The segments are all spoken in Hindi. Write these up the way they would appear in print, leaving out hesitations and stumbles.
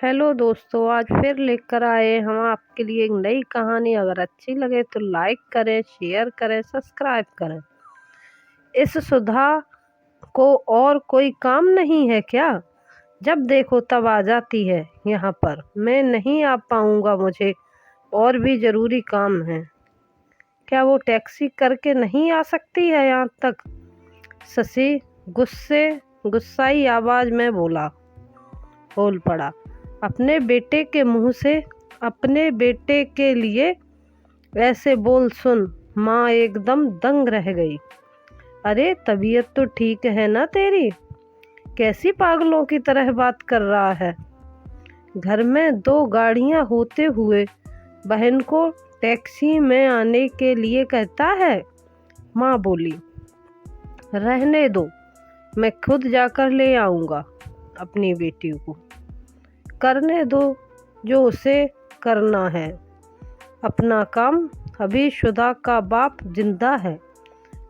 हेलो दोस्तों, आज फिर लेकर आए हम आपके लिए एक नई कहानी। अगर अच्छी लगे तो लाइक करें, शेयर करें, सब्सक्राइब करें। इस सुधा को और कोई काम नहीं है क्या? जब देखो तब आ जाती है यहाँ पर। मैं नहीं आ पाऊँगा, मुझे और भी ज़रूरी काम है। क्या वो टैक्सी करके नहीं आ सकती है यहाँ तक? शशि गुस्साई आवाज़ में बोल पड़ा। अपने बेटे के मुंह से अपने बेटे के लिए ऐसे बोल सुन माँ एकदम दंग रह गई। अरे तबीयत तो ठीक है ना तेरी? कैसी पागलों की तरह बात कर रहा है? घर में दो गाड़ियां होते हुए बहन को टैक्सी में आने के लिए कहता है। माँ बोली, रहने दो, मैं खुद जाकर ले आऊँगा अपनी बेटी को। करने दो जो उसे करना है। अपना काम। अभी सुधा का बाप जिंदा है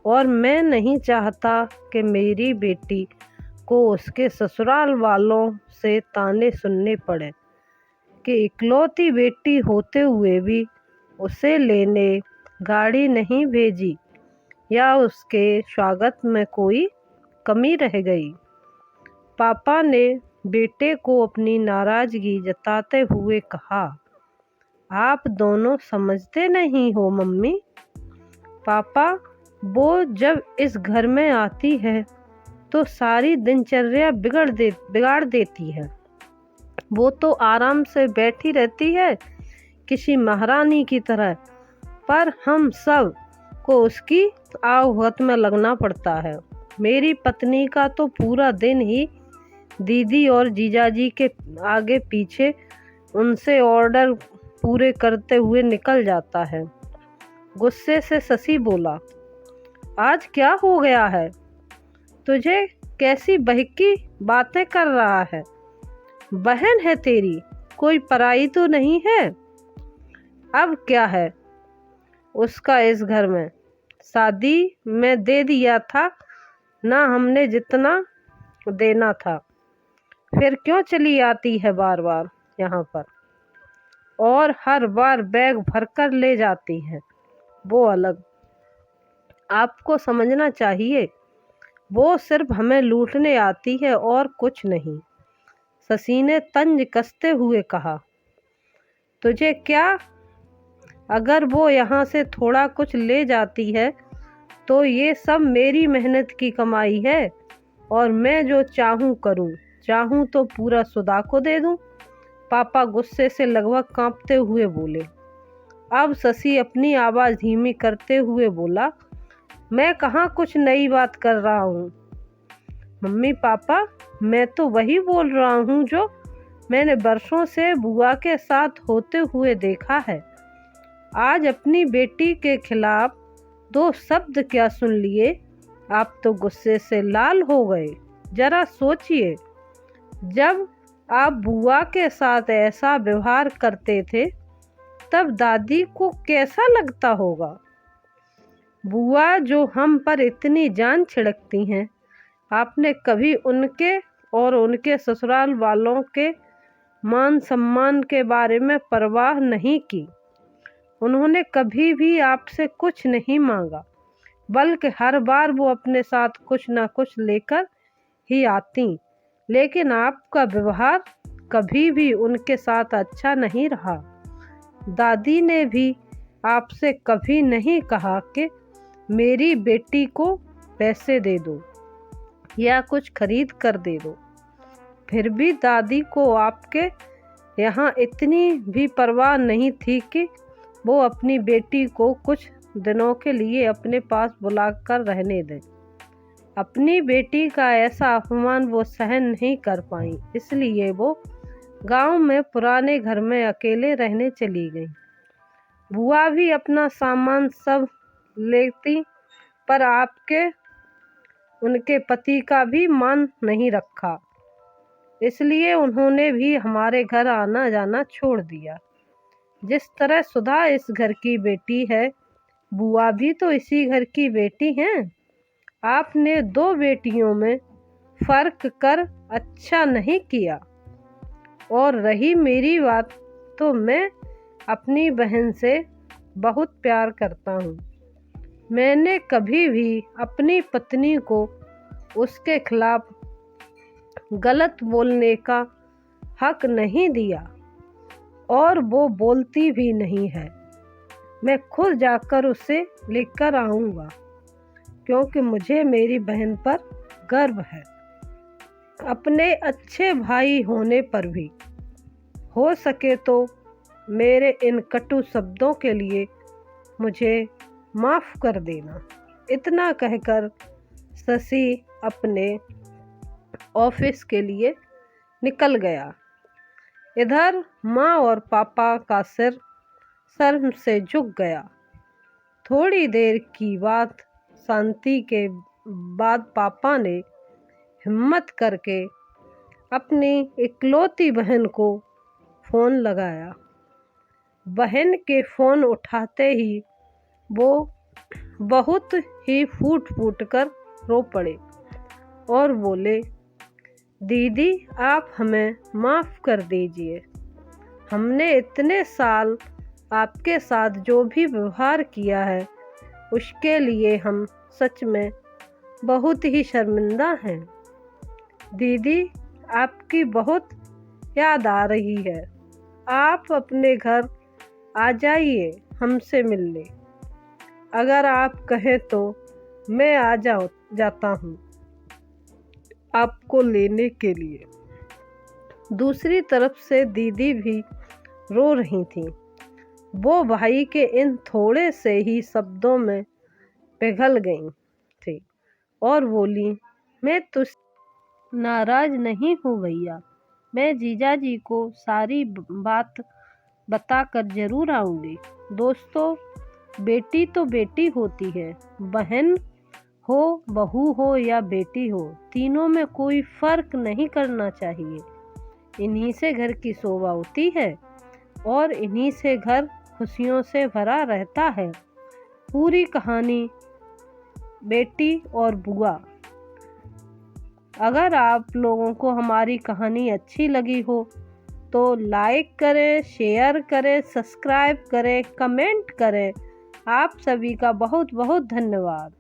और मैं नहीं चाहता कि मेरी बेटी को उसके ससुराल वालों से ताने सुनने पड़े कि इकलौती बेटी होते हुए भी उसे लेने गाड़ी नहीं भेजी या उसके स्वागत में कोई कमी रह गई। पापा ने बेटे को अपनी नाराजगी जताते हुए कहा, आप दोनों समझते नहीं हो मम्मी। पापा, वो जब इस घर में आती है तो सारी दिनचर्या बिगाड़ देती है। वो तो आराम से बैठी रहती है किसी महारानी की तरह, पर हम सब को उसकी आवभगत में लगना पड़ता है। मेरी पत्नी का तो पूरा दिन ही दीदी और जीजाजी के आगे पीछे उनसे ऑर्डर पूरे करते हुए निकल जाता है। गुस्से से शशि बोला, आज क्या हो गया है तुझे? कैसी बहकी बातें कर रहा है? बहन है तेरी, कोई पराई तो नहीं है। अब क्या है उसका इस घर में? शादी में दे दिया था ना हमने जितना देना था, फिर क्यों चली आती है बार बार यहाँ पर और हर बार बैग भरकर ले जाती है? वो अलग। आपको समझना चाहिए, वो सिर्फ हमें लूटने आती है और कुछ नहीं। शशि ने तंज कसते हुए कहा, तुझे क्या? अगर वो यहाँ से थोड़ा कुछ ले जाती है तो ये सब मेरी मेहनत की कमाई है और मैं जो चाहूँ करूँ। चाहूँ तो पूरा सुधा को दे दूँ। पापा गुस्से से लगभग कांपते हुए बोले। अब शशि अपनी आवाज़ धीमी करते हुए बोला, मैं कहाँ कुछ नई बात कर रहा हूँ मम्मी पापा, मैं तो वही बोल रहा हूँ जो मैंने बरसों से बुआ के साथ होते हुए देखा है। आज अपनी बेटी के खिलाफ दो शब्द क्या सुन लिए, आप तो गुस्से से लाल हो गए। जरा सोचिए, जब आप बुआ के साथ ऐसा व्यवहार करते थे तब दादी को कैसा लगता होगा। बुआ जो हम पर इतनी जान छिड़कती हैं, आपने कभी उनके और उनके ससुराल वालों के मान सम्मान के बारे में परवाह नहीं की। उन्होंने कभी भी आपसे कुछ नहीं मांगा, बल्कि हर बार वो अपने साथ कुछ ना कुछ लेकर ही आती। लेकिन आपका व्यवहार कभी भी उनके साथ अच्छा नहीं रहा। दादी ने भी आपसे कभी नहीं कहा कि मेरी बेटी को पैसे दे दो या कुछ खरीद कर दे दो। फिर भी दादी को आपके यहाँ इतनी भी परवाह नहीं थी कि वो अपनी बेटी को कुछ दिनों के लिए अपने पास बुलाकर रहने दें। अपनी बेटी का ऐसा अपमान वो सहन नहीं कर पाई, इसलिए वो गांव में पुराने घर में अकेले रहने चली गई। बुआ भी अपना सामान सब लेती, पर आपके उनके पति का भी मान नहीं रखा, इसलिए उन्होंने भी हमारे घर आना जाना छोड़ दिया। जिस तरह सुधा इस घर की बेटी है, बुआ भी तो इसी घर की बेटी हैं। आपने दो बेटियों में फर्क कर अच्छा नहीं किया। और रही मेरी बात, तो मैं अपनी बहन से बहुत प्यार करता हूँ। मैंने कभी भी अपनी पत्नी को उसके खिलाफ गलत बोलने का हक नहीं दिया और वो बोलती भी नहीं है। मैं खुद जाकर उसे लेकर आऊँगा, क्योंकि मुझे मेरी बहन पर गर्व है। अपने अच्छे भाई होने पर भी हो सके तो मेरे इन कटु शब्दों के लिए मुझे माफ़ कर देना। इतना कहकर शशि अपने ऑफिस के लिए निकल गया। इधर माँ और पापा का सिर शर्म से झुक गया। थोड़ी देर की बात शांति के बाद पापा ने हिम्मत करके अपनी इकलौती बहन को फ़ोन लगाया। बहन के फ़ोन उठाते ही वो बहुत ही फूट फूट कर रो पड़े और बोले, दीदी आप हमें माफ़ कर दीजिए। हमने इतने साल आपके साथ जो भी व्यवहार किया है उसके लिए हम सच में बहुत ही शर्मिंदा हैं। दीदी आपकी बहुत याद आ रही है। आप अपने घर आ जाइए हमसे मिलने। अगर आप कहें तो मैं जाता हूँ आपको लेने के लिए। दूसरी तरफ से दीदी भी रो रही थी। वो भाई के इन थोड़े से ही शब्दों में पिघल गई थी और बोली, मैं तुझसे नाराज नहीं हूँ भैया। मैं जीजा जी को सारी बात बताकर जरूर आऊँगी। दोस्तों, बेटी तो बेटी होती है, बहन हो, बहू हो या बेटी हो, तीनों में कोई फर्क नहीं करना चाहिए। इन्हीं से घर की शोभा होती है और इन्हीं से घर खुशियों से भरा रहता है। पूरी कहानी बेटी और बुआ। अगर आप लोगों को हमारी कहानी अच्छी लगी हो तो लाइक करें, शेयर करें, सब्सक्राइब करें, कमेंट करें। आप सभी का बहुत बहुत धन्यवाद।